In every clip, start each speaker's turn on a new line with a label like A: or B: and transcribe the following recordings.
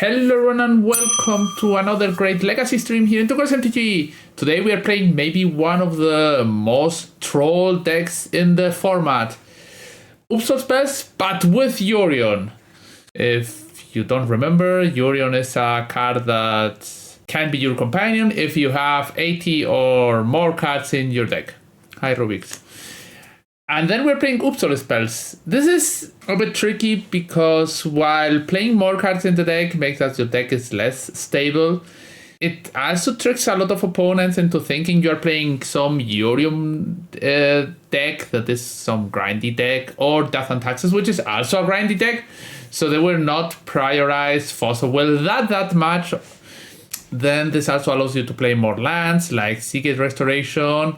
A: Hello everyone and welcome to another great Legacy stream here in MTG. Today we are playing maybe one of the most troll decks in the format. Oops All Spells, but with Yorion. If you don't remember, Yorion is a card that can be your companion if you have 80 or more cards in your deck. Hi Rubik's. And then we're playing Oops All Spells. This is a bit tricky because while playing more cards in the deck makes that your deck is less stable, it also tricks a lot of opponents into thinking you're playing some Yorion deck that is some grindy deck, or Death and Taxes, which is also a grindy deck. So they will not prioritize Fossil Will that much. Then this also allows you to play more lands like Seagate Restoration,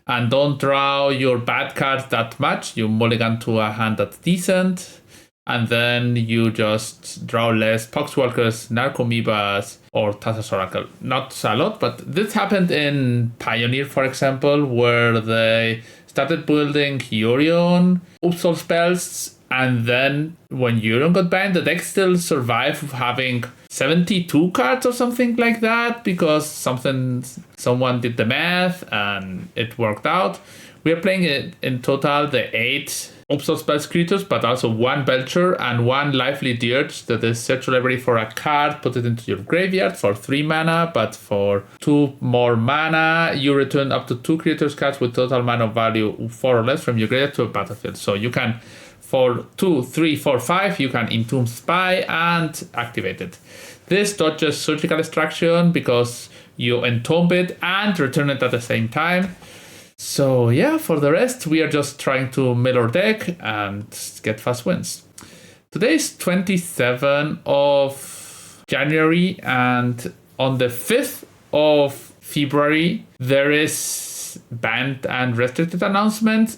A: and don't draw your bad cards that much. You mulligan to a hand that's decent, and then you just draw less Poxwalkers, Narcomoebas, or Thassa's Oracle. Not a lot, but this happened in Pioneer, for example, where they started building Yorion Oops All Spells, and then when Yorion got banned, the deck still survived having 72 cards or something like that, because someone did the math and it worked out. We are playing it in total the 8 Oops All Spells creatures, but also 1 Belcher and 1 Lively Dirge that is search your library for a card, put it into your graveyard for 3 mana, but for 2 more mana, you return up to 2 creatures cards with total mana value 4 or less from your graveyard to a battlefield. So you can, for 2, 3, 4, 5, you can Entomb Spy and activate it. This dodges Surgical Extraction because you entomb it and return it at the same time. So yeah, for the rest, we are just trying to mill our deck and get fast wins. Today is 27th of January, and on the 5th of February, there is banned and restricted announcement.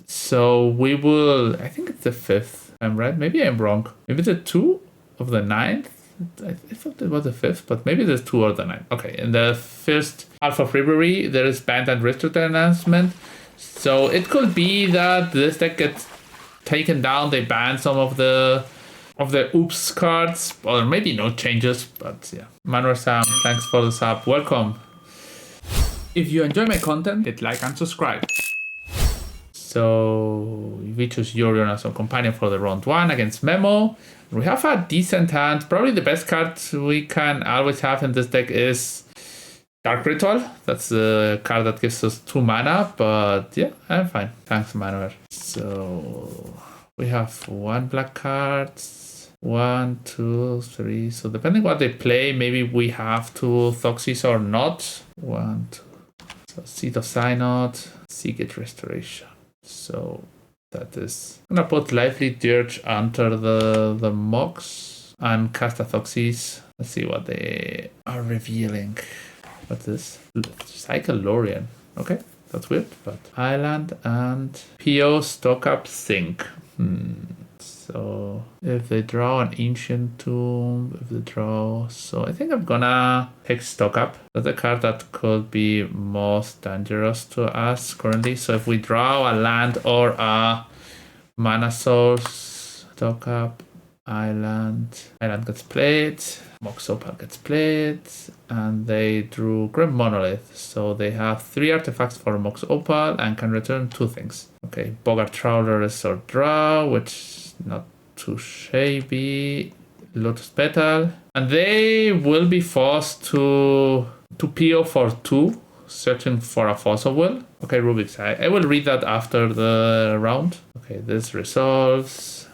A: So we will, I think it's the 5th, I'm right, maybe I'm wrong. Maybe the 2 of the 9th? I thought it was the 5th, but maybe there's 2 or the 9th. Okay, in the first half of February, there is banned and restricted announcement. So it could be that this deck gets taken down, they ban some of the Oops cards, or maybe no changes, but yeah. Manuel Sam, thanks for the sub, welcome. If you enjoy my content, hit like and subscribe. So we choose Yorion as our companion for the round 1 against Memo. We have a decent hand. Probably the best card we can always have in this deck is Dark Ritual. That's the card that gives us 2 mana, but yeah, I'm fine. Thanks, Manuel. So we have 1 black card, 1, 2, 3. So depending what they play, maybe we have 2 Thoxies or not. 1, 2. So Seed of Synod, Seagate Restoration. So that is, I'm gonna put Lively Dirge under the Mox and cast a Thoxies. Let's see what they are revealing. What's this? Cycle Lorien. Okay, that's weird, but Island and PO Stock Up Sync. So if they draw an Ancient Tomb, if they draw, so I think I'm gonna take Stock Up. That's a card that could be most dangerous to us currently. So if we draw a land or a mana source, Stock Up, Island gets played, Mox Opal gets played, and they drew Grim Monolith. So they have 3 artifacts for Mox Opal and can return 2 things. Okay, Boggart Trawler is our draw, which not too shabby. Lotus Petal, and they will be forced to PO for 2, searching for a Fossil Will. Okay, Rubik's, I will read that after the round. Okay, this resolves.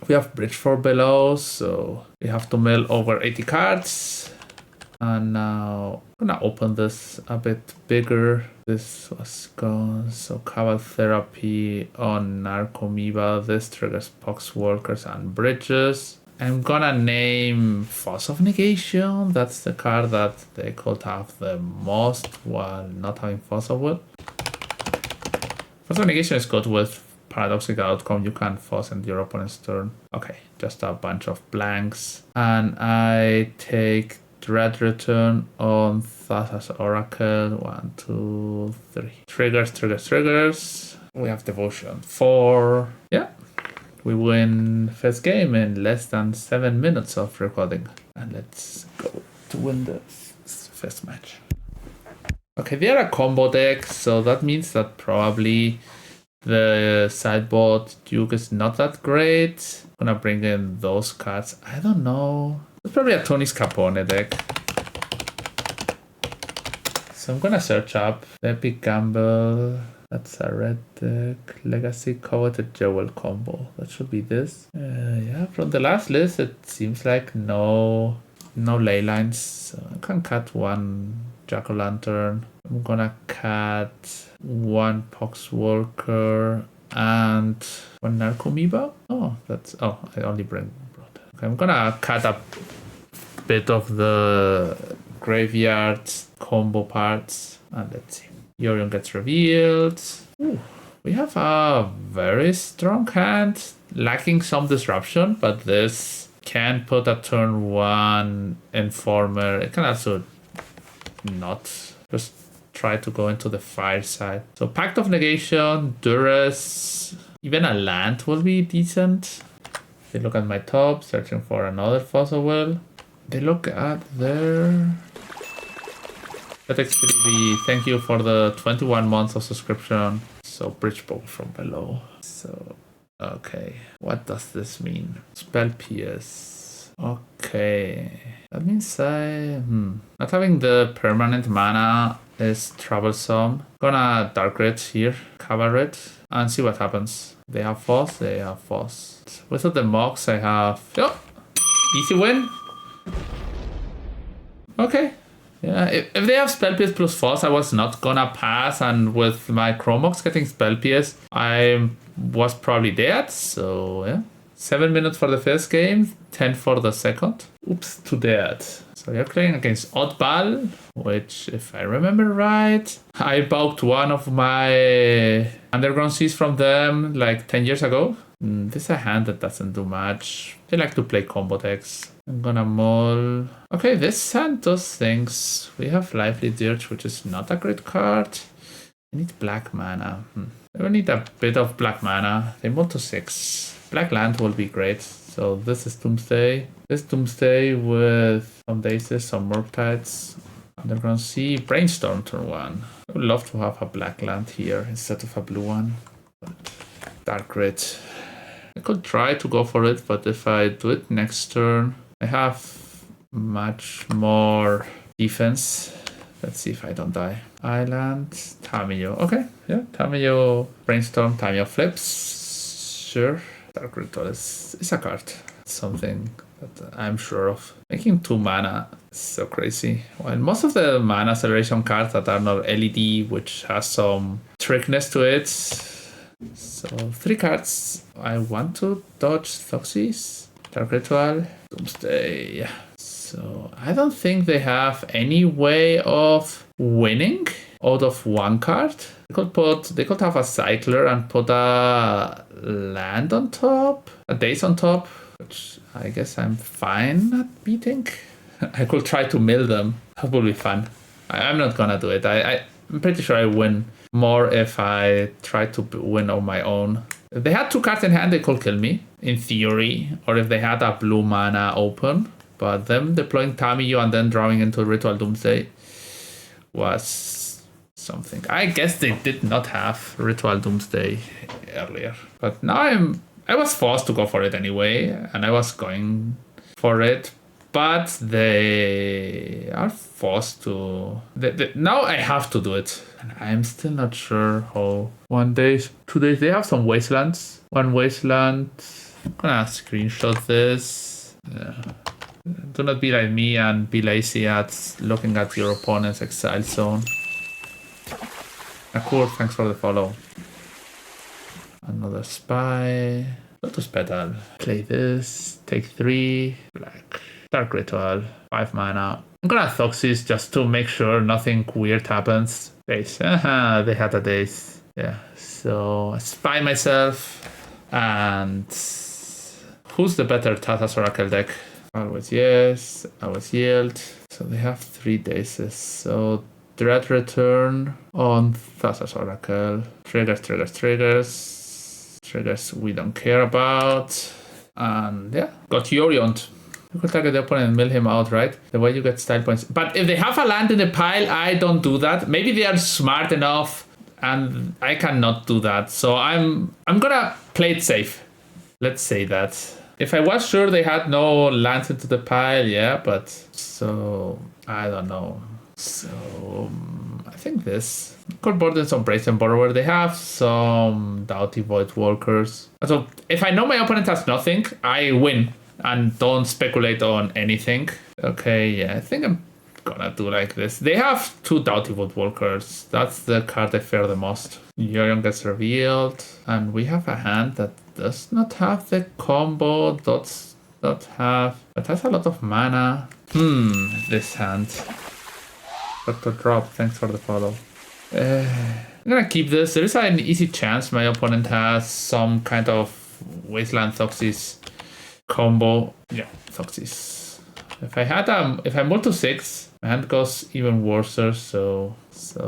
A: We have Bridge for below, so we have to mill over 80 cards. And now I'm gonna open this a bit bigger. This was gone. So Cabal Therapy on Narcomoeba. This triggers Poxwalkers and Bridges. I'm gonna name Force of Negation. That's the card that they could have the most while not having Fossil Will. Force of Negation is good with Paradoxical outcome. You can force into your opponent's turn. Okay, just a bunch of blanks. And I take Dread Return on Thassa's Oracle. 1, 2, 3. Triggers. We have Devotion 4. Yeah. We win first game in less than 7 minutes of recording. And let's go to win the first match. Okay, they are a combo deck, so that means that probably the sideboard Duke is not that great. I'm gonna bring in those cards. I don't know. It's probably a Tony Scapone deck. So I'm gonna search up Epic Gamble. That's a red deck. Legacy Coveted Jewel combo. That should be this. Yeah, from the last list, it seems like no ley lines. So I can cut one Jack-o'-lantern. I'm gonna cut one Poxwalker and one Narcomoeba. I only brought. Okay, I'm gonna cut a bit of the graveyard combo parts, and let's see. Yorion gets revealed. Ooh, we have a very strong hand, lacking some disruption, but this can put a turn 1 Informer. It can also not just try to go into the fire side. So Pact of Negation, Duress, even a land will be decent. They look at my top, searching for another Fossil Will. They look at their... TechXPDB, thank you for the 21 months of subscription. So Bridge Bowl from below. So, okay. What does this mean? Spell PS. Okay. That means not having the permanent mana is troublesome. Gonna Dark Red here, cover it, and see what happens. They have Foss, they have Foss. Without the Mox, I have... Oh, easy win. Okay. Yeah, if they have Spell PS plus Foss, I was not gonna pass, and with my Chromox getting Spell PS, I was probably dead, so yeah. 7 minutes for the first game, 10 for the second. Oops to dead. So you're playing against Oddball, which, if I remember right, I bought one of my Underground Seas from them like 10 years ago. This is a hand that doesn't do much. They like to play combo decks. I'm gonna mull. Okay, this hand does things. We have Lively Dirge, which is not a great card. I need black mana. I will need a bit of black mana. They mull to 6. Black land will be great. So this is Doomsday. This Doomsday with some Daces, some Murktides. Underground Sea, Brainstorm turn 1. I would love to have a black land here instead of a blue one. But Dark Red. I could try to go for it, but if I do it next turn, I have much more defense. Let's see if I don't die. Island, Tamiyo. Okay, yeah, Tamiyo, Brainstorm, Tamiyo flips. Sure. Dark Ritual is a card. Something that I'm sure of. Making 2 mana is so crazy. While most of the mana acceleration cards that are not LED, which has some trickness to it. So 3 cards. I want to dodge Thoxis, Dark Ritual, Doomsday. Yeah. So I don't think they have any way of winning out of 1 card. They could have a Cycler and put a land on top, a Daze on top, which I guess I'm fine at beating. I could try to mill them. That would be fun. I'm not gonna do it. I'm pretty sure I win more if I try to win on my own. If they had 2 cards in hand, they could kill me, in theory. Or if they had a blue mana open. But them deploying Tamiyo and then drawing into Ritual Doomsday was something. I guess they did not have Ritual Doomsday earlier. But now I was forced to go for it anyway. And I was going for it. But they are forced to... now I have to do it. And I'm still not sure how. 2 days, they have some wastelands. 1 wasteland. I'm gonna screenshot this. Yeah. Do not be like me and be lazy at looking at your opponent's exile zone. Akur, thanks for the follow. Another spy. Lotus Petal. Play this. Take 3. Black. Dark Ritual. 5 mana. I'm gonna Thoxis just to make sure nothing weird happens. Daze. They had a Daze. Yeah. So I spy myself. And who's the better Tatas Oracle deck? Always yes. Always yield. So they have 3 Dazes. So Dread Return on Thassa's Oracle. Triggers we don't care about. And yeah, got Yorion. You could target the opponent and mill him out, right? The way you get style points. But if they have a land in the pile, I don't do that. Maybe they are smart enough and I cannot do that. So I'm gonna play it safe. Let's say that. If I was sure they had no lands into the pile, yeah, but so I don't know. So I think this could board in some Brazen Borrower. They have some Doughty Void Walkers. So if I know my opponent has nothing, I win and don't speculate on anything. Okay, yeah, I think I'm gonna do like this. They have 2 Doughty Void Walkers. That's the card I fear the most. Yorion gets revealed, and we have a hand that does not have the combo. Does not have, but has a lot of mana. This hand. Dr. Drop, thanks for the follow. I'm gonna keep this. There is an easy chance my opponent has some kind of Wasteland Thoxis combo. Yeah, Thoxis. If I mull to 6, my hand goes even worse. So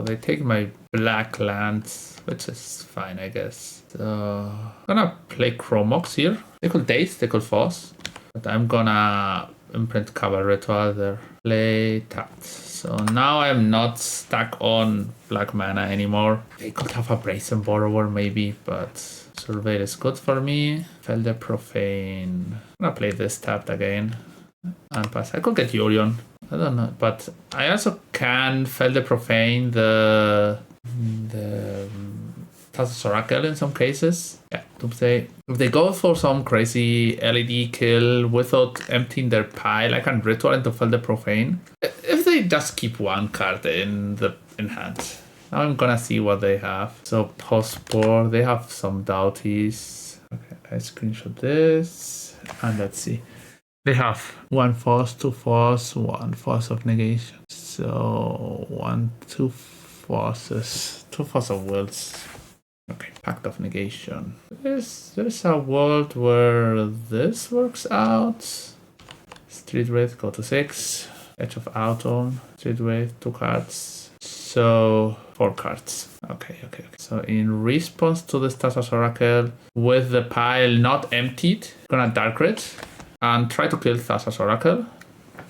A: they take my black lands, which is fine, I guess. So I'm gonna play Chromox here. They could Daze, they could Force, but I'm gonna imprint Cabal Ritual there. Play tapped. So now I'm not stuck on black mana anymore. They could have a Brazen Borrower maybe, but Surveil is good for me. Felder Profane. I'm gonna play this tapped again and pass. I could get Yorion. I don't know, but I also can Felder Profane the Thassa's Oracle in some cases. Yeah, Doomsday. If they go for some crazy LED kill without emptying their pile, I can Ritual into Felder Profane. If they just keep one card in hand. Now I'm gonna see what they have. So Postboard, they have some Doughties. Okay, I screenshot this. And let's see. They have 1 Force, 2 Force, 1 Force of Negation. So 2 Forces, 2 Force of Wills. Okay, Pact of Negation. There's a world where this works out. Street Wraith, go to 6. Edge of Autumn, Street Wraith, 2 cards. So 4 cards. Okay. So in response to the Thassa's Oracle, with the pile not emptied, gonna Dark Red and try to kill Thassa's Oracle.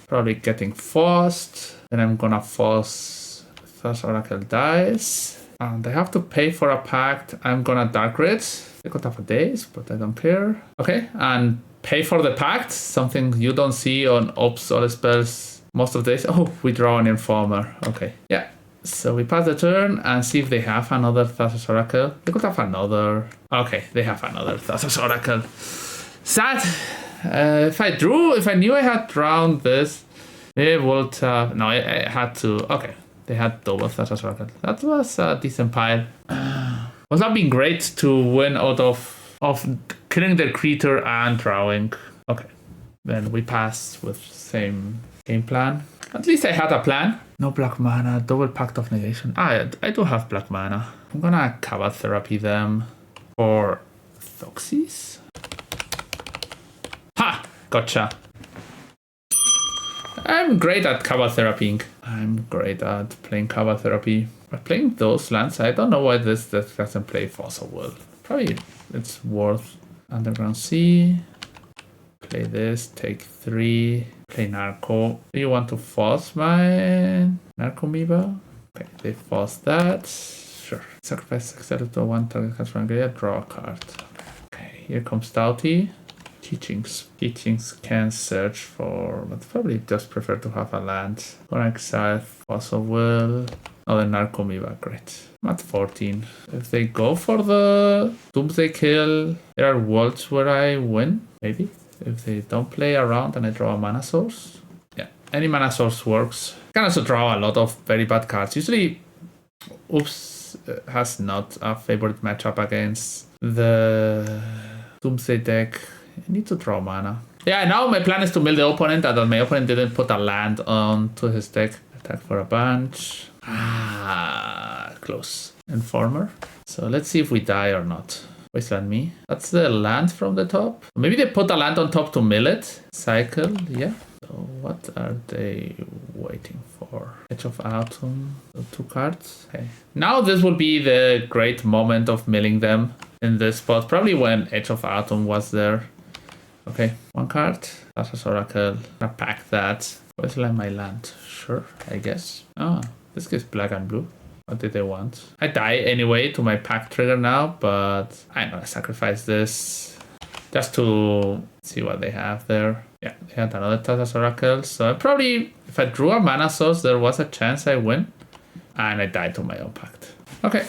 A: Probably getting forced. Then I'm gonna force Thassa's Oracle dies. And I have to pay for a pact. I'm gonna Dark Red. They could have a Daze, but I don't care. Okay, and pay for the pact. Something you don't see on Oops All Spells most of the days. Oh, we draw an Informer. Okay, yeah. So we pass the turn and see if they have another Thassa's Oracle. They could have another. Okay, they have another Thassa's Oracle. Sad. If I knew I had drawn this, they would have. No, I had to. Okay. They had double Thassa's Oracle. That was a decent pile. Was not been great to win out of killing their creature and drawing. Okay. Then we pass with same game plan. At least I had a plan. No black mana, double Pact of Negation. I do have black mana. I'm gonna Cabal Therapy them for Thoxis. Ha! Gotcha. I'm great at Cabal Therapying. I'm great at playing Cabal Therapy. But playing those lands, I don't know why this doesn't play Fossil Will. Probably it's worth Underground Sea. Play this, take 3. Play Narco. Do you want to force my Narcomoeba? Okay, they force that. Sure. Sacrifice except to 1 target card from Gaya, draw a card. Okay, here comes Doughty. Teachings can search for, but probably just prefer to have a land. Gonna exile Fossil Will. Oh, the Narcomoeba, great. I'm at 14. If they go for the Doomsday kill, there are worlds where I win, maybe. If they don't play around and I draw a mana source. Yeah, any mana source works. I can also draw a lot of very bad cards. Usually, Oops has not a favorite matchup against the Doomsday deck. I need to draw mana. Yeah, now my plan is to mill the opponent, and that my opponent didn't put a land onto his deck. Attack for a bunch. Close. Informer. So let's see if we die or not. Wasteland me. That's the land from the top. Maybe they put a land on top to mill it. Cycle, yeah. So what are they waiting for? Edge of Autumn. So 2 cards. Okay. Now this will be the great moment of milling them in this spot. Probably when Edge of Autumn was there. Okay, one card. That's Oracle. I pack that. Where's like my land? Sure, I guess. Oh, this gives black and blue. What did they want? I die anyway to my pack trigger now, but I'm gonna sacrifice this just to see what they have there. Yeah, they had another Tazas Oracle. So probably, if I drew a mana source, there was a chance I win. And I died to my own pact. Okay.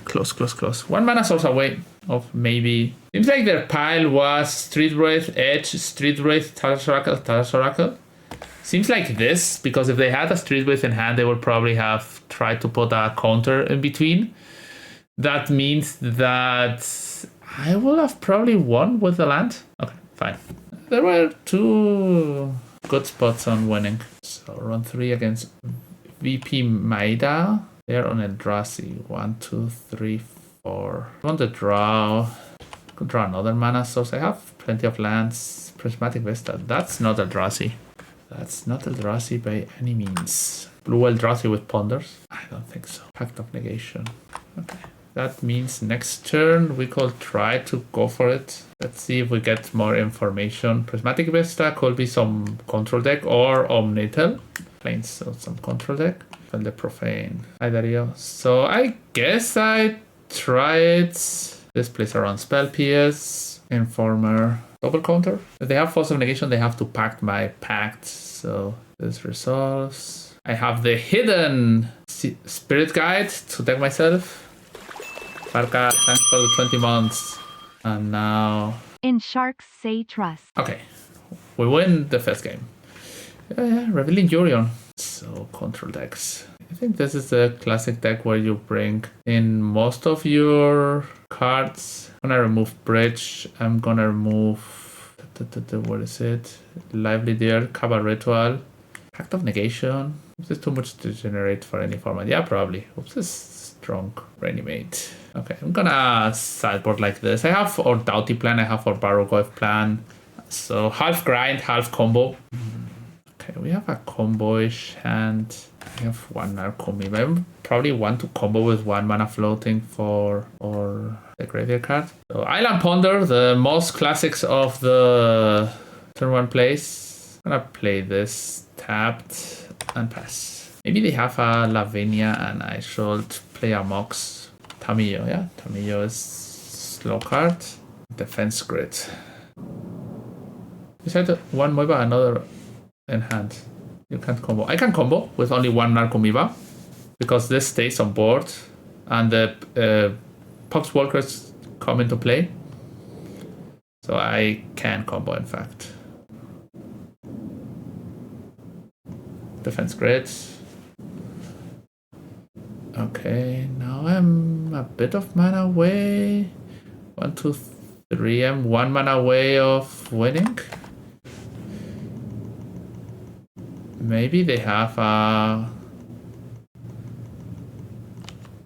A: Close, close, close. One mana source away of maybe... Seems like their pile was Street Wraith, Edge, Street Wraith, Tazas Oracle, Tazas Oracle. Seems like this, because if they had a Street Wraith in hand, they would probably have tried to put a counter in between. That means that I will have probably won with the land. Okay, fine. There were 2 good spots on winning. So run 3 against VP Maida. They're on Eldrazi. 1, 2, 3, 4. I want to draw. I could draw another mana source. I have plenty of lands. Prismatic Vista. That's not Eldrazi. That's not Eldrazi by any means. Blue Eldrazi with Ponders? I don't think so. Pact of Negation. Okay. That means next turn we could try to go for it. Let's see if we get more information. Prismatic Vista could be some control deck or Omnitel. Playing some control deck. And the Profane. Hi Dario. So I guess I try it. This plays around Spell PS. Informer. Double counter. If they have Force of Negation, they have to pact my pact. So this resolves. I have the hidden Spirit Guide to deck myself. Farka, thanks for the 20 months. And now...
B: In Sharks Say Trust.
A: Okay. We win the first game. Yeah, revealing Yorion. So, control decks. I think this is the classic deck where you bring in most of your cards. I'm gonna remove Bridge. I'm gonna remove... What is it? Lively Deer, Cabal Ritual, Pact of Negation. This is too much to generate for any format. Yeah, probably. Oops, this is strong. Reanimate. Okay, I'm gonna sideboard like this. I have our Doughty plan, I have our Barrogoyf plan. So half grind, half combo. Okay, we have a combo-ish hand. I have one Narcomi. I probably want to combo with 1 mana floating for the graveyard card. So Island Ponder, the most classics of the turn 1 plays. I'm gonna play this tapped and pass. Maybe they have a Lavinia and I should play a Mox. Tamiyo, yeah. Tamiyo is slow card. Defense Grid. Besides one Moiba, another in hand. You can't combo. I can combo with only 1 Narcomoeba because this stays on board and the Poxwalkers come into play. So I can combo, in fact. Defense Grid. Okay, now I'm a bit of mana away. 1, 2, 3. I'm 1 mana away of winning. Maybe they have I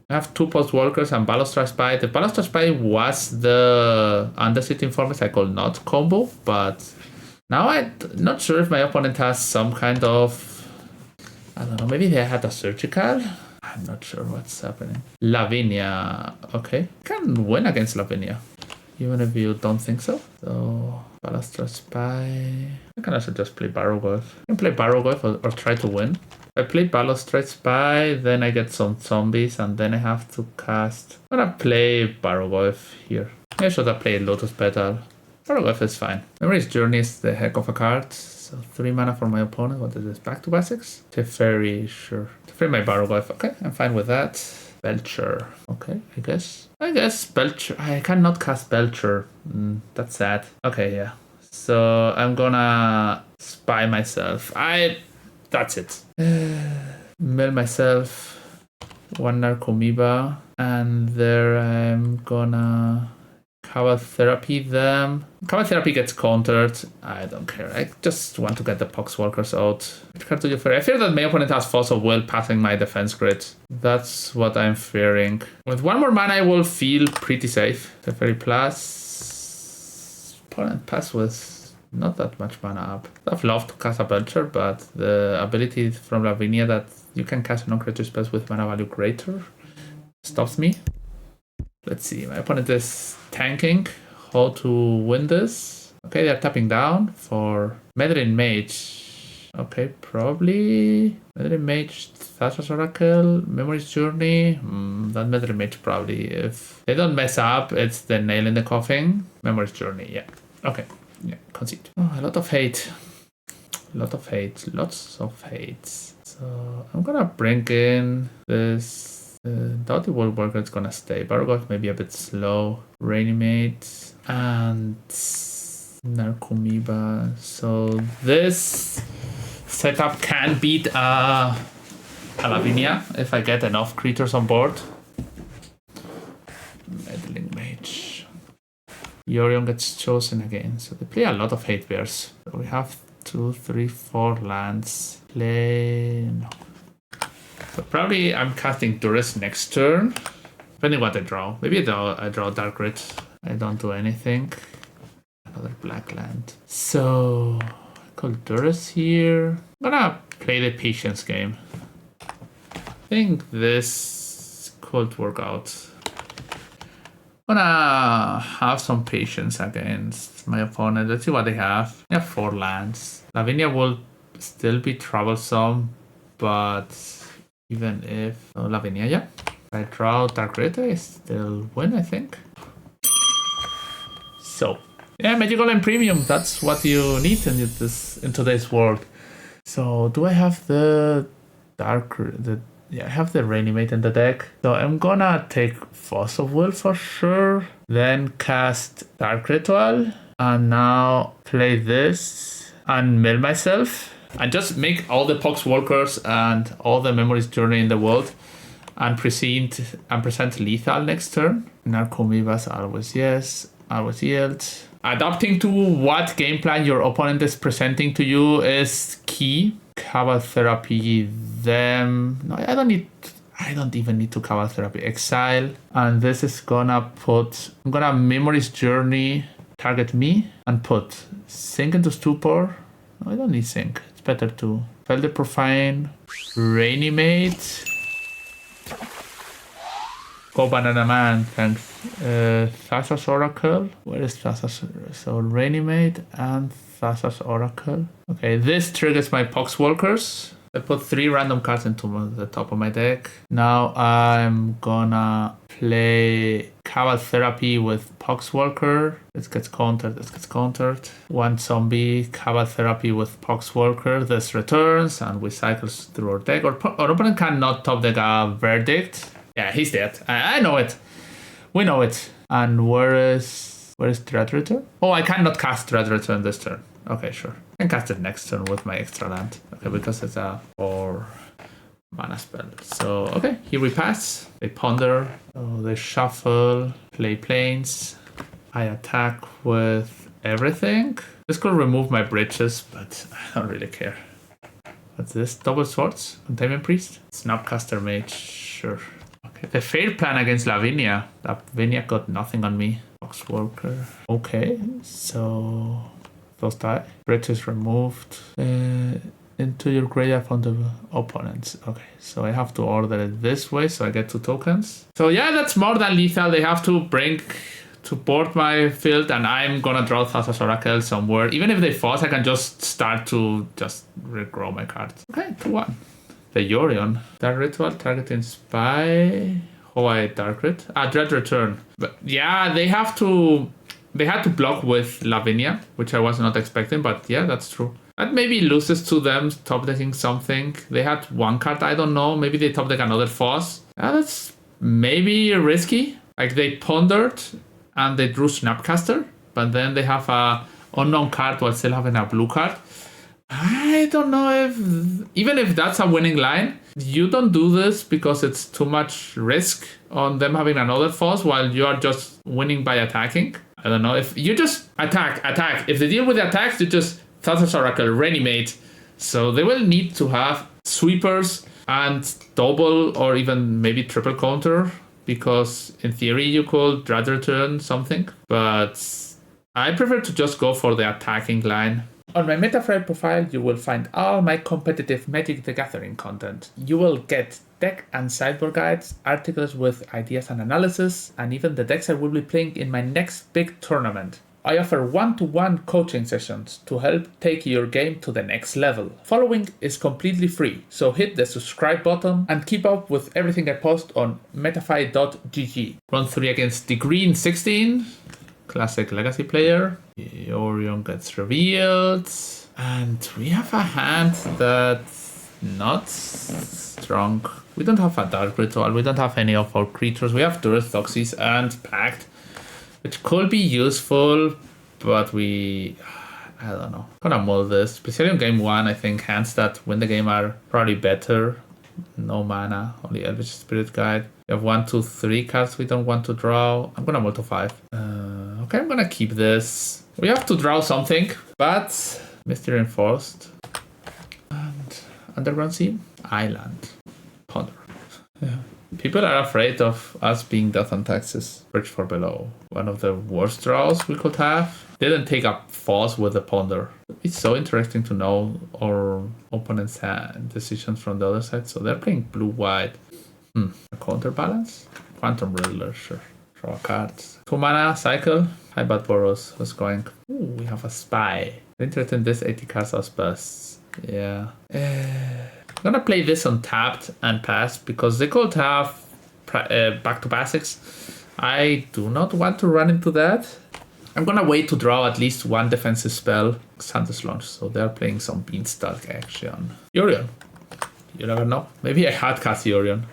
A: have 2 Poxwalkers and Balustrade Spy. The Balustrade Spy was the Undercity Informers I could not combo, but now I'm not sure if my opponent has some kind of, I don't know, maybe they had a Surgical? I'm not sure what's happening. Lavinia, okay. Can win against Lavinia, even if you don't think so. So, Balustrade Spy. I can also just play Barrogoyf. I can play Barrogoyf or try to win. If I play Balustrade Spy, then I get some zombies and then I have to cast. I'm gonna play Barrogoyf here. I should have played Lotus Petal. Barrogoyf is fine. Memory's Journey is the heck of a card. So 3 mana for my opponent. What is this? Back to basics? Teferi, sure. Teferi my Barrogoyf. Okay, I'm fine with that. Belcher. Okay, I guess Belcher. I cannot cast Belcher. That's sad. Okay, yeah. So I'm gonna spy myself. That's it. Mill myself 1 Narcomoeba. And there I'm gonna Cabal Therapy them. Cabal Therapy gets countered. I don't care. I just want to get the Poxwalkers out. Which card do you fear? I fear that my opponent has Force of Will passing my Defense Grid. That's what I'm fearing. With 1 more mana, I will feel pretty safe. Teferi Plus. Opponent pass with not that much mana up. I've loved to cast a Belcher, but the ability from Lavinia that you can cast non-creature spells with mana value greater stops me. Let's see, my opponent is tanking. How to win this? Okay, they're tapping down for Meddling Mage. Okay, probably Meddling Mage, Thassa's Oracle, Memory's Journey. That Meddling Mage probably. If they don't mess up, it's the nail in the coffin. Memory's Journey, yeah. Okay, yeah, concede. Oh, a lot of hate. Lots of hate. So I'm gonna bring in this Doughty World Worker. It's gonna stay. Bargoth maybe a bit slow. Reanimate and Narcomoeba. So this setup can beat a Lavinia if I get enough creatures on board. Meddling Mage. Yorion gets chosen again. So they play a lot of hate bears. So we have 2, 3, 4 lands. Play. No. So probably I'm casting Duress next turn. Depending what I draw. Maybe I draw Dark Rit. I don't do anything. Another black land. So I call Duress here. I'm gonna play the patience game. I think this could work out. I'm gonna have some patience against my opponent. Let's see what they have. They have 4 lands. Lavinia will still be troublesome, but even if Lavinia, yeah. If I draw Dark Rit, I still win, I think. So yeah, Magical and Premium, that's what you need in today's world. So do I have the yeah, I have the Reanimate in the deck. So I'm gonna take Force of Will for sure. Then cast Dark Ritual. And now play this and mill myself. And just make all the Poxwalkers and all the Memory's Journey in the world. And present lethal next turn. Narcomoebas, always yes. Always yield. Adapting to what game plan your opponent is presenting to you is key. Cabal Therapy them. No, I don't even need to Cabal Therapy. Exile. And this is gonna I'm gonna Memory's Journey target me and put Sink into Stupor. No, I don't need Sink. It's better to Fell the Profane. Reanimate. Go Banana Man, thanks. Thassa's Oracle. Where is Thassa's? So Reanimate and Thassa's Oracle. Okay, this triggers my Poxwalkers. I put 3 random cards into the top of my deck. Now I'm gonna play Cabal Therapy with Poxwalker. This gets countered. 1 zombie, Cabal Therapy with Poxwalker. This returns and we cycles through our deck. Our opponent cannot top deck a Verdict. Yeah, he's dead. I know it. We know it. And where is Dread Return? Oh, I cannot cast Dread Return this turn. Okay, sure. I can cast it next turn with my extra land. Okay, because it's a 4 mana spell. So, okay, here we pass. They ponder. Oh, they shuffle. Play planes. I attack with everything. This could remove my bridges, but I don't really care. What's this? Double Swords? Containment Priest? Snapcaster Mage. Sure. The failed plan against Lavinia. Lavinia got nothing on me. Poxwalker. Okay, so those die. Bridges removed. Into your graveyard from the opponents. Okay, so I have to order it this way, so I get 2 tokens. So yeah, that's more than lethal. They have to bring to board my field, and I'm gonna draw Thassa's Oracle somewhere. Even if they force, I can just start to just regrow my cards. Okay, 2-1. The Yorion. Dark Ritual, targeting Spy. Hawaii Dark Rit. Dread Return. But yeah, they had to block with Lavinia, which I was not expecting, but yeah, that's true. That maybe loses to them top decking something. They had 1 card, I don't know. Maybe they top deck another Force. Yeah, that's maybe risky. Like they pondered and they drew Snapcaster, but then they have a unknown card while still having a blue card. I don't know if, even if that's a winning line, you don't do this because it's too much risk on them having another Force while you are just winning by attacking. I don't know, if you just attack. If they deal with the attacks, you just Thassa's Oracle, Reanimate. So they will need to have sweepers and double or even maybe triple counter, because in theory you could Dread Return something, but I prefer to just go for the attacking line. On my Metafrail profile, you will find all my competitive Magic the Gathering content. You will get deck and sideboard guides, articles with ideas and analysis, and even the decks I will be playing in my next big tournament. I offer one-to-one coaching sessions to help take your game to the next level. Following is completely free, so hit the subscribe button and keep up with everything I post on metafy.gg. Run 3 against the green 16, classic legacy player. Yorion gets revealed, and we have a hand that's not strong. We don't have a Dark Ritual, we don't have any of our creatures. We have Durith, Toxis, and Pact, which could be useful, but I don't know. Gonna mull this. Especially in game 1, I think hands that win the game are probably better. No mana, only Elvish Spirit Guide. We have 1, 2, 3 cards we don't want to draw. I'm gonna mull to 5. Okay, I'm gonna keep this. We have to draw something, but Mystery Enforced. And Underground Sea, Island, Ponder. Yeah. People are afraid of us being Death on Taxes. Bridge for Below. One of the worst draws we could have. Didn't take up Force with the Ponder. It's so interesting to know our opponents' decisions from the other side. So they're playing blue-white. A counterbalance? Quantum Riddler, sure. Draw a card. 2 mana, cycle. Hi, Bad Boros. Who's going? Ooh, we have a Spy. Interested in this 80 cards as bursts. Yeah. I'm gonna play this untapped and pass because they could have back to basics. I do not want to run into that. I'm gonna wait to draw at least one defensive spell. Santa's launch, so they're playing some beanstalk action. Yorion. You never know. Maybe I had cast Yorion.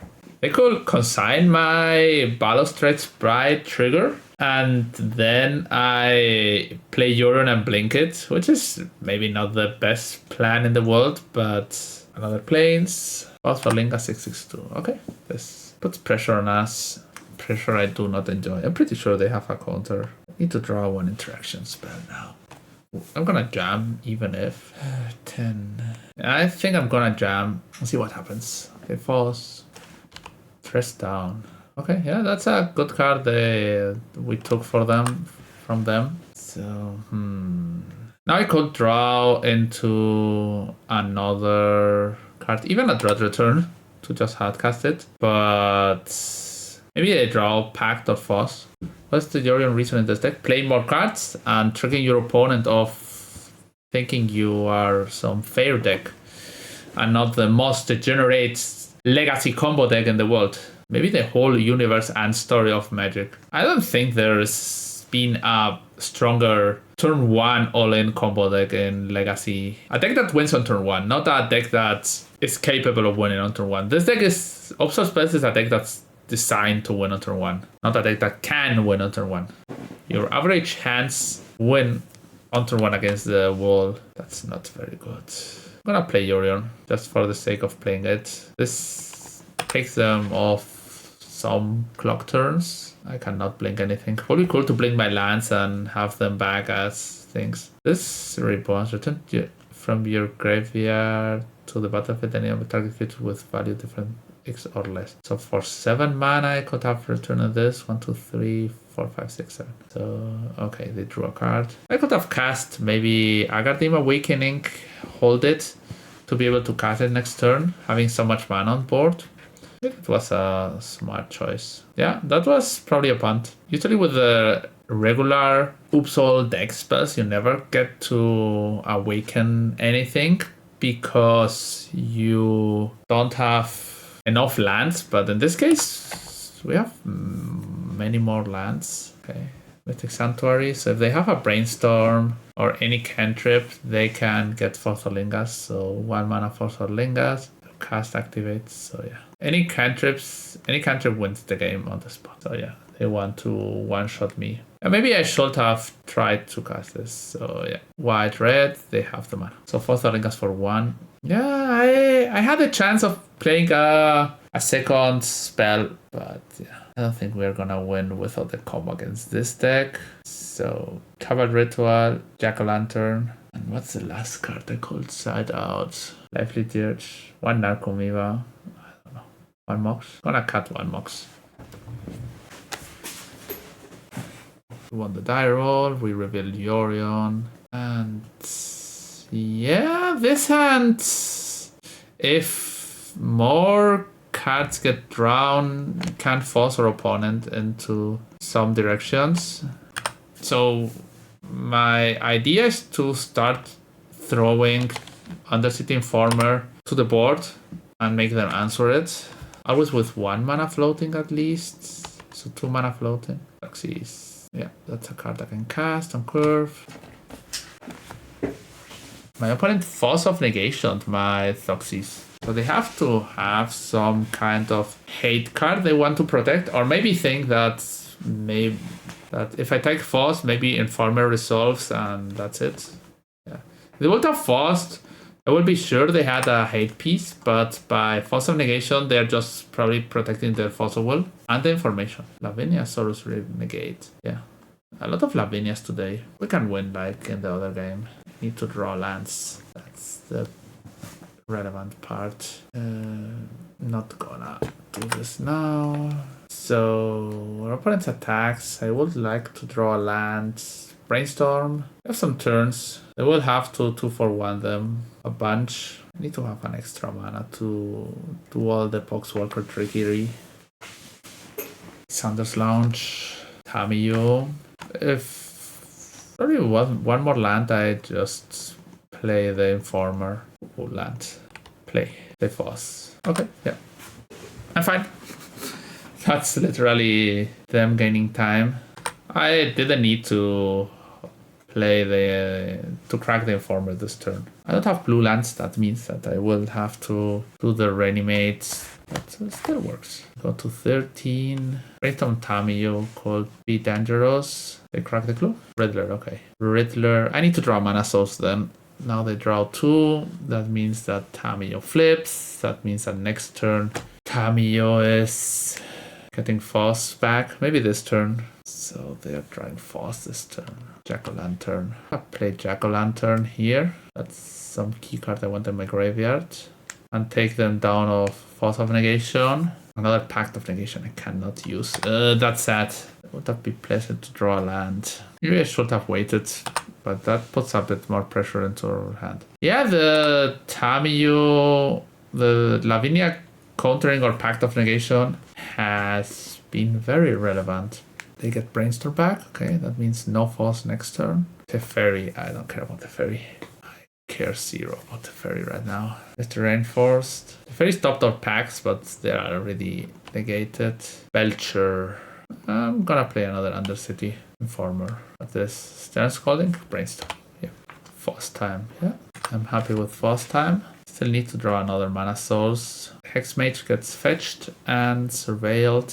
A: They could consign my Balustrade Sprite trigger, and then I play Yorion and blink it, which is maybe not the best plan in the world, but another planes. Path for Linga 662. Okay, this puts pressure on us. Pressure I do not enjoy. I'm pretty sure they have a counter. Need to draw one interaction spell now. I'm gonna jam even if 10. I think I'm gonna jam. Let's see what happens. Okay, falls. Press down. Okay, yeah, that's a good card we took from them. So now I could draw into another card, even a Dread Return, to just hardcast it. But maybe I draw Pact or Foss. What's the Yorion reason in this deck? Play more cards and tricking your opponent off thinking you are some fair deck and not the most degenerate legacy combo deck in the world. Maybe the whole universe and story of Magic. I don't think there's been a stronger turn 1 all-in combo deck in Legacy. A deck that wins on turn 1, not a deck that is capable of winning on turn 1. This deck is... Oops All Spells is a deck that's designed to win on turn 1, not a deck that can win on turn 1. Your average hands win on turn 1 against the wall. That's not very good. I'm gonna play Yorion, just for the sake of playing it. This takes them off some clock turns. I cannot blink anything. Would be cool to blink my lands and have them back as things. This response return from your graveyard to the battlefield any other target creature with value different X or less. So for 7 mana I could have returned this. 1, 2, 3, 4, 5, 6, 7. So okay, they drew a card. I could have cast maybe Agardim Awakening, hold it to be able to cast it next turn, having so much mana on board. It was a smart choice. Yeah, that was probably a punt. Usually with the regular Oops All deck spells, you never get to awaken anything because you don't have enough lands. But in this case, we have many more lands. Okay, Mythic Sanctuary. So if they have a Brainstorm or any cantrip, they can get Forthalingas. So 1 mana Forthalingas. Cast activates, so yeah. Any cantrip wins the game on the spot. So yeah, they want to one-shot me. And maybe I should have tried to cast this. So yeah, white, red, they have the mana. So 4 Thalingas for 1. Yeah, I had a chance of playing a second spell, but yeah, I don't think we're gonna win without the combo against this deck. So Cabal Ritual, Jack-o'-lantern. And what's the last card I called Side Out? Lively Dirge, 1 Narcomoeba, I don't know, 1 Mox. Gonna cut 1 Mox. We won the die roll, we revealed Yorion, and yeah, this hand, if more cards get drawn, can force our opponent into some directions. So my idea is to start throwing Undercity Informer to the board and make them answer it. Always with 1 mana floating at least. So 2 mana floating. Xyz. Yeah, that's a card I can cast on curve. My opponent Force of Negation my Thoxys. So they have to have some kind of hate card they want to protect, or maybe think that if I take Force, maybe Informer resolves and that's it. Yeah. If they would have Forced, I would be sure they had a hate piece, but by Force of Negation, they're just probably protecting their Force of Will and the information. Lavinia Saurus Renegade. Yeah. A lot of Lavinias today. We can win like in the other game. Need to draw lands. That's the relevant part. Not gonna do this now. So our opponent's attacks. I would like to draw a land. Brainstorm. I have some turns. I will have to 2-for-1 them a bunch. I need to have an extra mana to do all the Poxwalker trickery. Sanders Lounge. Tamiyo. If only one more land, I just play the Informer. Land. Play Force. Okay, yeah. I'm fine. That's literally them gaining time. I didn't need to play to crack the Informer this turn. I don't have blue lands, that means that I will have to do the Reanimates. But it still works. Go to 13. Brainstorm Tamiyo could be dangerous. They crack the clue? Riddler, okay. Riddler. I need to draw mana source then. Now they draw 2. That means that Tamiyo flips. That means that next turn Tamiyo is getting Force back. Maybe this turn. So they're trying Force this turn. Jack-o'-lantern. I play Jack-o'-lantern here. That's some key card I want in my graveyard. And take them down of Force of Negation. Another Pact of Negation I cannot use. That's sad. It would have been pleasant to draw a land. Maybe I should have waited, but that puts a bit more pressure into our hand. Yeah, the Tamiyo, the Lavinia countering or Pact of Negation has been very relevant. They get Brainstorm back. Okay, that means no Force next turn. Teferi, I don't care about Teferi. Care 0 about Teferi right now. Mr. Rainforest. Teferi stopped our packs, but they are already negated. Belcher. I'm gonna play another Undercity Informer. At this Stern Scalding, Brainstorm. Yeah. Force time. Yeah. I'm happy with Force time. Still need to draw another mana source. Hexmage gets fetched and surveilled.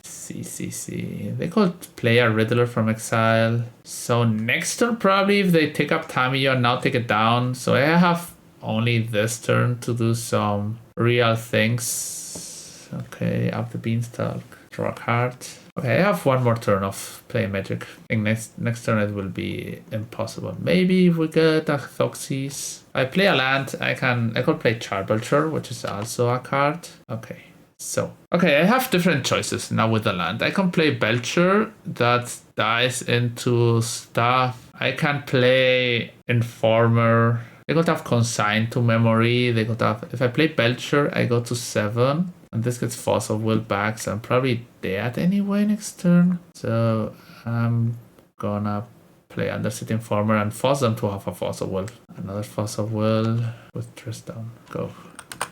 A: See. They could play a Riddler from exile. So next turn, probably if they take up Tamiyo and now take it down. So I have only this turn to do some real things. Okay, up the Beanstalk. Draw a card. Okay, I have one more turn of playing Magic. I think next turn it will be impossible. Maybe if we get a Thoxys. I play a land. I could play Charbelcher, which is also a card. Okay. So, okay, I have different choices now with the land. I can play Belcher, that dies into stuff. I can play Informer. They could have Consigned to Memory. They could have, if I play Belcher, I go to 7. And this gets Force of Will back, so I'm probably dead anyway next turn. So, I'm gonna play Undercity Informer and force them to have a Force of Will. Another Force of Will with Tristan. Go.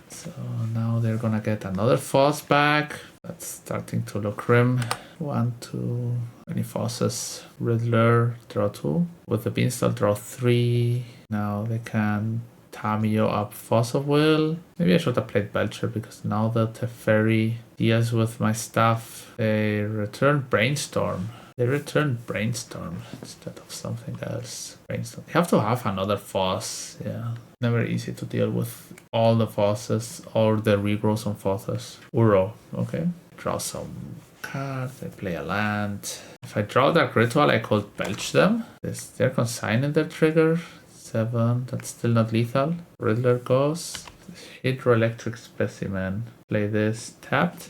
A: So now they're gonna get another Force back. That's starting to look grim. 1, 2, any Forces. Riddler, draw 2. With the Beanstalk, draw 3. Now they can Tamiyo up Force of Will. Maybe I should have played Belcher because now that Teferi deals with my stuff, they return Brainstorm. They return Brainstorm instead of something else. Brainstorm. You have to have another Force. Yeah. Never easy to deal with all the Forces or the regrowths on Forces. Uro. Okay. Draw some cards. I play a land. If I draw Dark Ritual, I could belch them. They're consigning their trigger. 7. That's still not lethal. Riddler goes. Hydroelectric Specimen. Play this. Tapped.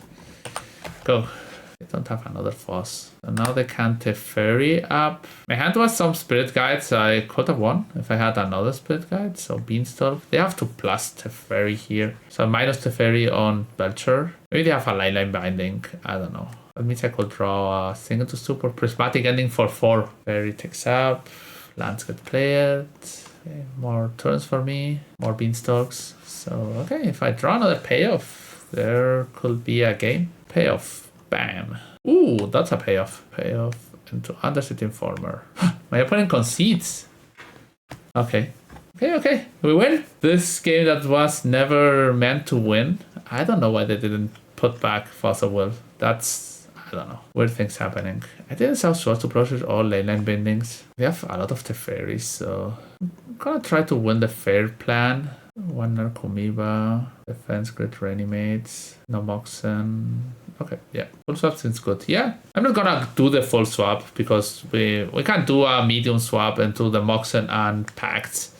A: Go. They don't have another Force. So now they can Teferi up. My hand was some Spirit Guides. I could have won if I had another Spirit Guide. So Beanstalk. They have to plus Teferi here. So minus Teferi on Belcher. Maybe they have a Lifeline Binding. I don't know. That means I could draw a single to super prismatic ending for 4. Fairy takes up. Lands get played. Okay, more turns for me. More beanstalks. So, okay, if I draw another payoff, there could be a game. Payoff. Bam. Ooh, that's a payoff. Payoff into Undercity Informer. My opponent concedes. Okay. Okay. We win. This game that was never meant to win. I don't know why they didn't put back Fossil Will. That's, I don't know. Weird things happening. I didn't sell Swords to Process or Leyline Bindings. We have a lot of Teferis, so I'm gonna try to win the fair plan. 1 Narcomoeba, Defense Grid Reanimates, no Moxen. Okay, yeah. Full swap seems good. Yeah, I'm not gonna do the full swap because we can't do a medium swap into the Moxen and Pact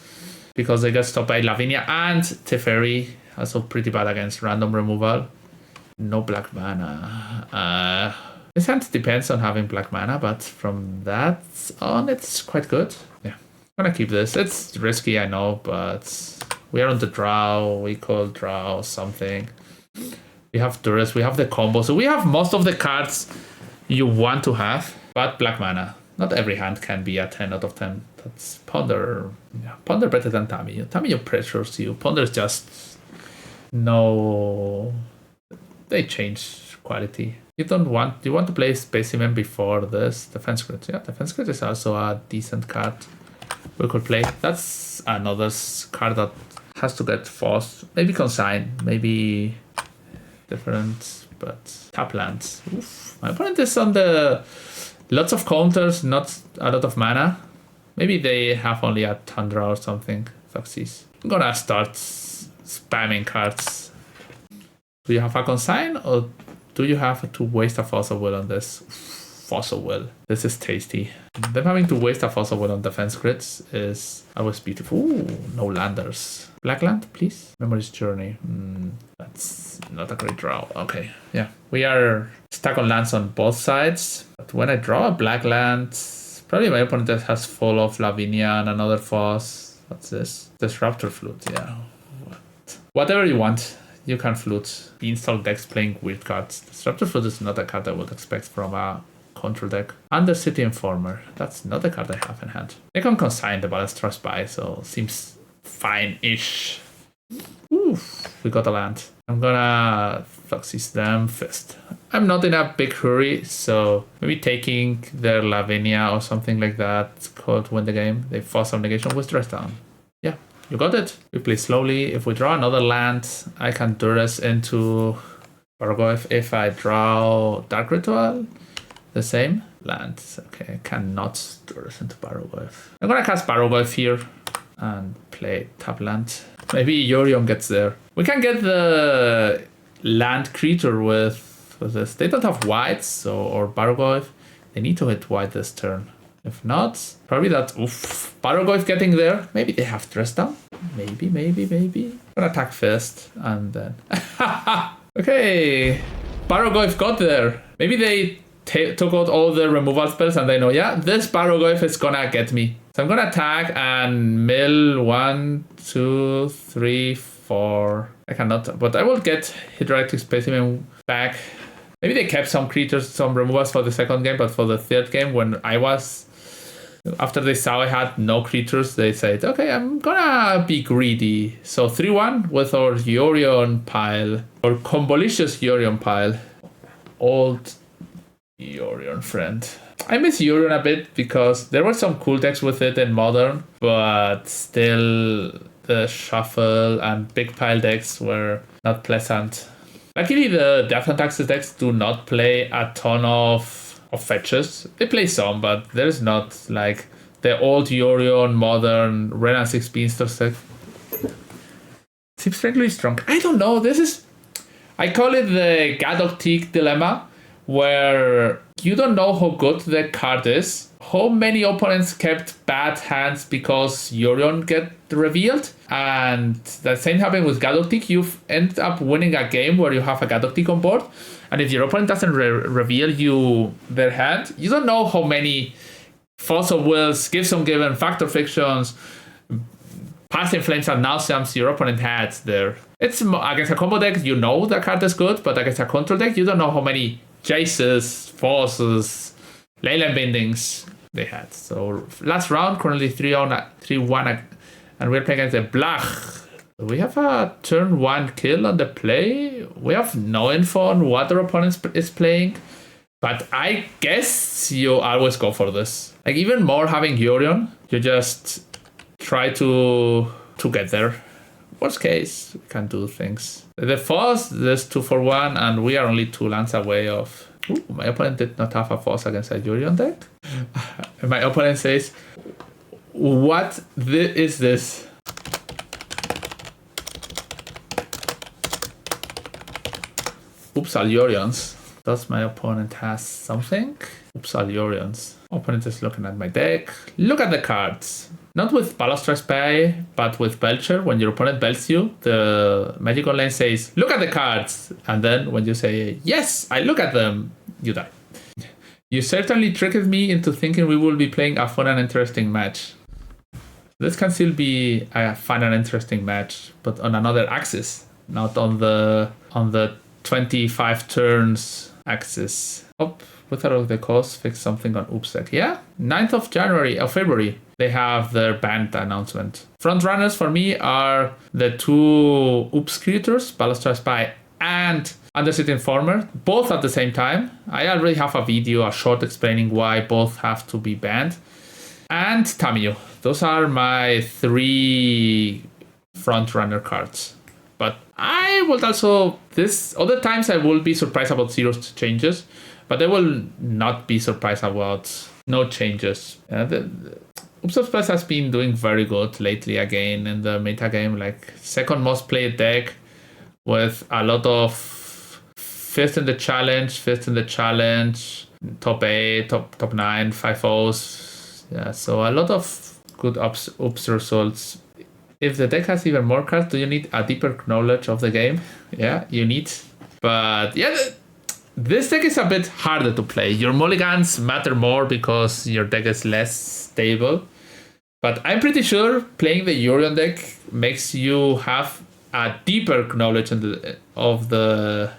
A: because they get stopped by Lavinia and Teferi. Also pretty bad against random removal. No black mana. This hand depends on having black mana, but from that on, it's quite good. Yeah, I'm gonna keep this. It's risky, I know, but we are on the draw. We could draw something. We have Duress. We have the combo. So we have most of the cards you want to have, but black mana. Not every hand can be a 10 out of 10. That's Ponder. Yeah, Ponder better than Tamiyo. Tamiyo pressures you. Ponder is just no. They change quality. You want to play Specimen before this. Defense Grid. Yeah, Defense Grid is also a decent card we could play. That's another card that has to get forced. Maybe Consign. Maybe different, but tap lands. Oof. My opponent is on the lots of counters, not a lot of mana. Maybe they have only a Tundra or something. Foxies. I'm gonna start spamming cards. Do you have a Consign or do you have to waste a Fossil Will on this? Fossil Will. This is tasty. Them having to waste a Fossil Will on defense grids is always beautiful. Ooh, no landers. Black land, please. Memory's Journey. That's not a great draw. Okay, yeah. We are stuck on lands on both sides. But when I draw a black land, probably my opponent that has full of Lavinia and another Foss. What's this? Disruptor Flute, yeah. Whatever you want. You can flute. Beanstalk decks playing weird cards. Disruptor Flute is not a card I would expect from a control deck. Undercity Informer. That's not a card I have in hand. They can consign the Balastra Spy, so seems fine-ish. Oof, we got a land. I'm gonna Fluxys them Fist. I'm not in a big hurry, so maybe taking their Lavinia or something like that could win the game. They force some negation with Dress Down. Yeah, you got it. We play slowly. If we draw another land, I can Duress into Bargoyf. If I draw Dark Ritual, the same land. Okay, I cannot Duress into Bargoyf. I'm gonna cast Bargoyf here and play tap land. Maybe Yorion gets there. We can get the land creature with this. They don't have whites, so or Bargoyf. They need to hit white this turn. If not, probably that. Oof, Bargoyf getting there. Maybe they have Dress Down. Maybe. I'm gonna attack first and then. Okay, Bargoyf got there. Maybe they took out all the removal spells and they know, yeah, this Bargoyf is gonna get me. So I'm gonna attack and mill 1, 2, 3, 4. I cannot, but I will get Hydroelectric Specimen back. Maybe they kept some creatures, some removals for the second game, but for the third game, when I was, after they saw I had no creatures, they said, okay, I'm gonna be greedy. So 3-1 with our Yorion pile, or Convolicious Yorion pile. Old Yorion friend. I miss Yorion a bit because there were some cool decks with it in Modern, but still the shuffle and big pile decks were not pleasant. Luckily, the Death and Taxes decks do not play a ton of fetches. They play some, but there's not like the old Yorion, Modern, Renan 6 Beanstalk deck. Seems strangely strong. I don't know. I call it the Gadok-Teak dilemma, where you don't know how good the card is. How many opponents kept bad hands because Yorion get revealed? And the same happened with Gadok-Teak. You end up winning a game where you have a Gadok-Teak on board. And if your opponent doesn't reveal you their hand, you don't know how many Fossil Wills, Gifts Ungiven, Factor Fictions, Passing Flames, and Nauseams your opponent had there. It's against a combo deck, you know the card is good, but against a control deck, you don't know how many chases, forces, leyline bindings they had. So last round, currently 3-1, and we're playing against the Blach. We have a turn 1 kill on the play. We have no info on what our opponent is playing, but I guess you always go for this. Like, even more having Yorion, you just try to get there. Worst case, we can do things. The force, there's 2-for-1, and we are only 2 lands away of... Ooh, my opponent did not have a force against a Yorion deck. My opponent says, what is this? Oops All Yorions. Does my opponent has something? Oops All Yorions. Opponent is looking at my deck. Look at the cards. Not with Paradoxical Spy, but with Belcher. When your opponent belts you, the Magic Online says, look at the cards. And then when you say, yes, I look at them, you die. You certainly tricked me into thinking we will be playing a fun and interesting match. This can still be a fun and interesting match, but on another axis, not on the 25 turns axis. Oh, without the cost, fix something on Oops deck. Yeah, 9th of February, they have their banned announcement. Front runners for me are the 2 Oops creators, Paradoxical Spy and Undercity Informer, both at the same time. I already have a video, a short explaining why both have to be banned. And Tamiyo. Those are my 3 front runner cards. But I would also, other times I will be surprised about Zero's changes, but I will not be surprised about no changes. Oops All Spells has been doing very good lately again in the meta game, like second most played deck with a lot of fifth in the challenge, top 8, top 9, 5-0s. Yeah, so a lot of good Oops results. If the deck has even more cards, do you need a deeper knowledge of the game? Yeah, you need. But yeah, this deck is a bit harder to play. Your mulligans matter more because your deck is less stable. But I'm pretty sure playing the Yorion deck makes you have a deeper knowledge of the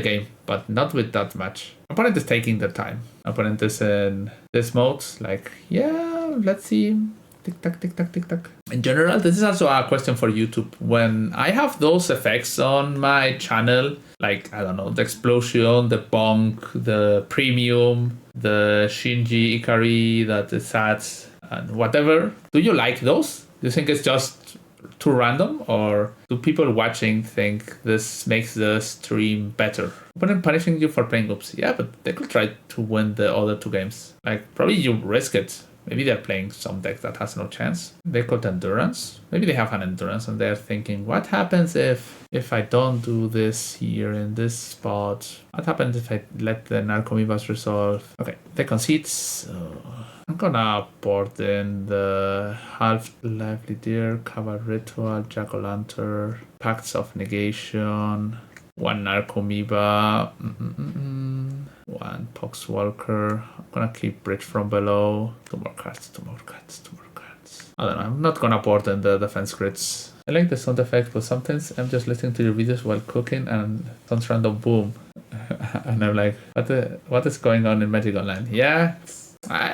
A: game, but not with that much. Opponent is taking their time. Opponent is in this mode, like, yeah, let's see. Tick tack, tick tack, tick tack. In general, this is also a question for YouTube. When I have those effects on my channel, like, I don't know, the explosion, the bonk, the premium, the Shinji Ikari that is sad, and whatever, do you like those? Do you think it's just too random, or do people watching think this makes the stream better? Opponent punishing you for playing Oops. Yeah, but they could try to win the other 2 games. Like, probably you risk it. Maybe they're playing some deck that has no chance. They called Endurance. Maybe they have an Endurance and they're thinking, what happens if I don't do this here in this spot? What happens if I let the Narcomoebas resolve? Okay, they concede. So I'm gonna board in the Half Lively Deer, Cover Ritual, Jack-o'-lantern, Pacts of Negation, 1 Narcomoeba, 1 Poxwalker. I'm gonna keep Bridge from Below. 2 more cards. I don't know, I'm not gonna board in the defense grids. I like the sound effect, but sometimes I'm just listening to your videos while cooking and sounds random boom. And I'm like, what is going on in Magic Online? Yeah,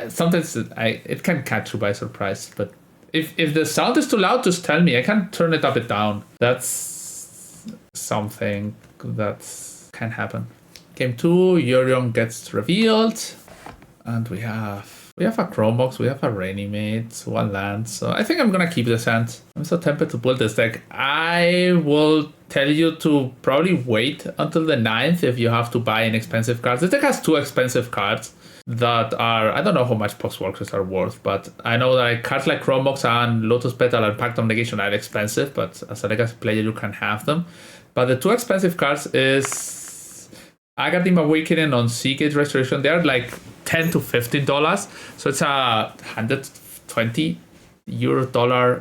A: sometimes it can catch you by surprise, but if the sound is too loud, just tell me. I can turn it up and down. That's something that can happen. Game 2, Yorion gets revealed, and we have a Chromox, we have a Reanimate, 1 land, so I think I'm gonna keep this hand. I'm so tempted to build this deck. I will tell you to probably wait until the 9th if you have to buy inexpensive cards. This deck has 2 expensive cards that are, I don't know how much Poxwalkers are worth, but I know that cards like Chromox and Lotus Petal and Pact of Negation are expensive, but as a legacy player you can have them. But the 2 expensive cards is Agadim Awakening on Seagate Restoration. They're like $10 to $15, so it's a $120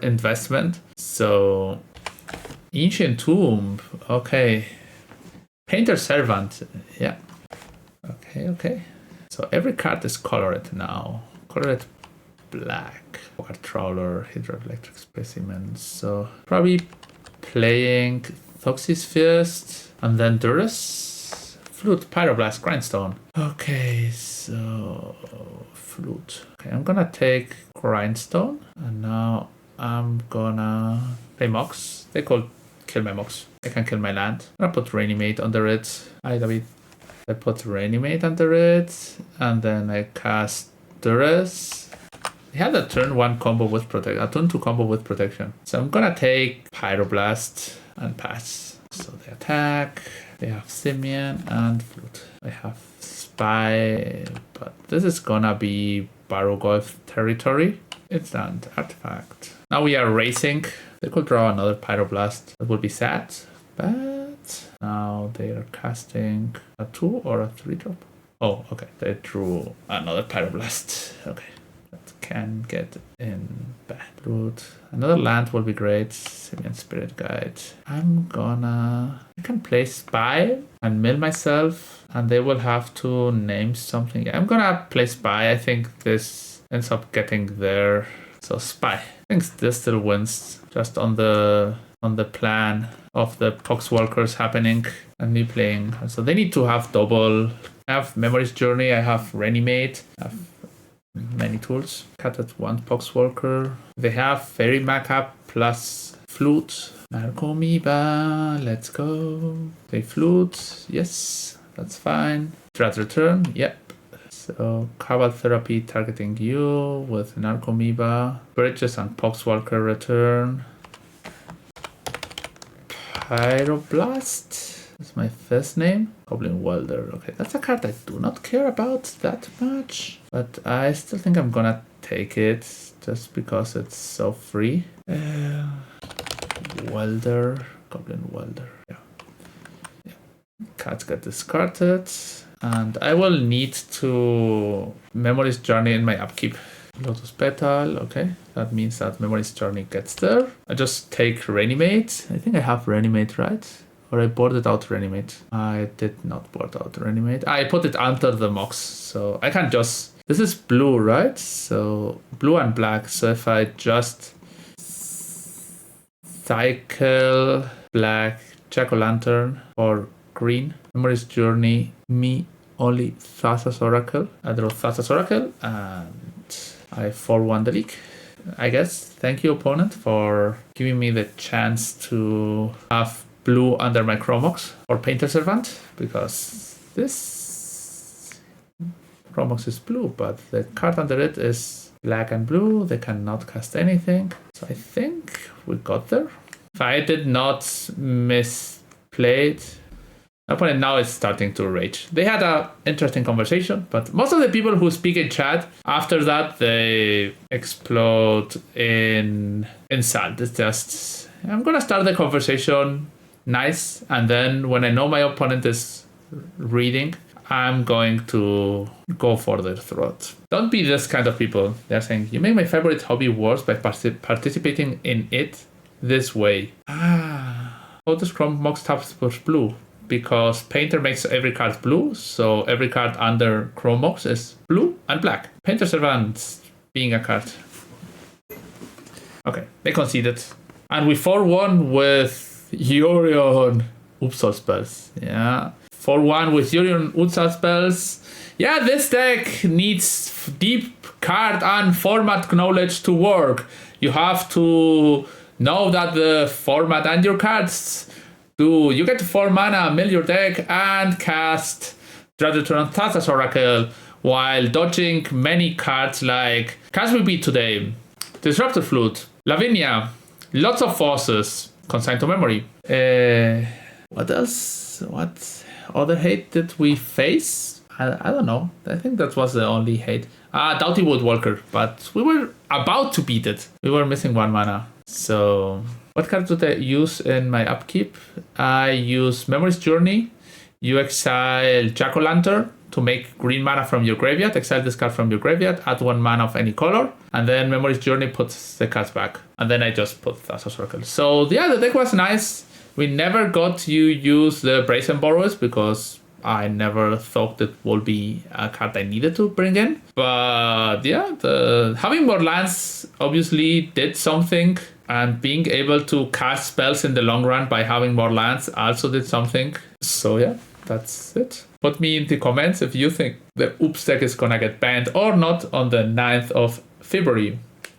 A: investment. So Ancient Tomb, okay. Painter Servant, yeah. Okay. So every card is colored now. Colored black. Pocket Trawler, Hydroelectric Specimen. So probably playing Thoxis first, and then Durus Flute, Pyroblast, Grindstone. Okay, so flute. Okay, I'm gonna take Grindstone, and now I'm gonna play Mox. They could kill my Mox. I can kill my land. I'm gonna put Reanimate under it. I put Reanimate under it, and then I cast Duress. They had a turn 1 combo with protection, a turn 2 combo with protection. So I'm gonna take Pyroblast and pass. So they attack. They have Simian and Flute. I have Spy, but this is gonna be Barogolf territory. Instant artifact. Now we are racing. They could draw another Pyroblast. That would be sad, but now they are casting a 2 or a 3 drop. Oh, okay. They drew another Pyroblast. Okay. That can get in bad. Root. Another land will be great. Simian Spirit Guide. I can play Spy and mill myself, and they will have to name something. Yeah, I'm gonna play Spy. I think this ends up getting there. So Spy. I think this still wins just on the plan of the Poxwalkers happening and me playing. So they need to have double. I have Memory's Journey, I have Reanimate, I have many tools. Cut at 1 Poxwalker. They have Fairy Macap plus Flute. Narcomoeba, let's go. They Flute, yes, that's fine. Dread Return, yep. So Cabal Therapy targeting you with Narcomoeba. Bridges and Poxwalker return. Pyroblast. That's my first name. Goblin Welder. Okay, that's a card I do not care about that much. But I still think I'm gonna take it just because it's so free. Welder. Goblin Welder. Yeah. Cards get discarded. And I will need to Memory's Journey in my upkeep. Lotus Petal, okay. That means that Memory's Journey gets there. I just take Reanimate. I think I have Reanimate, right? Or I boarded out Reanimate. I did not board out Reanimate. I put it under the Mox, so I can't just... This is blue, right? So blue and black. So if I just cycle black Jack-o'-lantern or green, Memory's Journey, me only Thassa's Oracle. I draw Thassa's Oracle and I 4-1 the league. I guess. Thank you, opponent, for giving me the chance to have blue under my Chromox or Painter Servant, because this Chromox is blue, but the card under it is black and blue. They cannot cast anything. So I think we got there. If I did not misplay it, my opponent now is starting to rage. They had an interesting conversation, but most of the people who speak in chat, after that, they explode in insult. It's just, I'm going to start the conversation nice, and then when I know my opponent is reading, I'm going to go for their throat. Don't be this kind of people. They're saying, you make my favorite hobby worse by participating in it this way. How does Chromox taps for blue? Because Painter makes every card blue, so every card under Chromox is blue and black. Painter Servant being a card. Okay, they conceded. And we 4-1 with Yorion Oops All Spells. Yeah. 4-1 with Yorion Oops All Spells. Yeah, this deck needs deep card and format knowledge to work. You have to know that the format and your cards do. You get 4 mana, mill your deck, and cast Dread Return Thassa's Oracle while dodging many cards like cards we beat today. Disruptor Flute, Lavinia, lots of forces, Consigned to Memory. What else? What other hate did we face? I don't know. I think that was the only hate. Doughty Woodwalker, but we were about to beat it. We were missing 1 mana. So what cards did I use in my upkeep? I use Memory's Journey. You exile Jack-o'-lantern to make green mana from your graveyard. Exile this card from your graveyard. Add 1 mana of any color. And then Memory's Journey puts the cards back. And then I just put Thassa's Oracle. So yeah, the deck was nice. We never got to use the Brazen Borrowers because I never thought it would be a card I needed to bring in. But yeah, having more lands obviously did something. And being able to cast spells in the long run by having more lands also did something. So yeah, that's it. Put me in the comments if you think the Oops deck is gonna get banned or not on the 9th of February.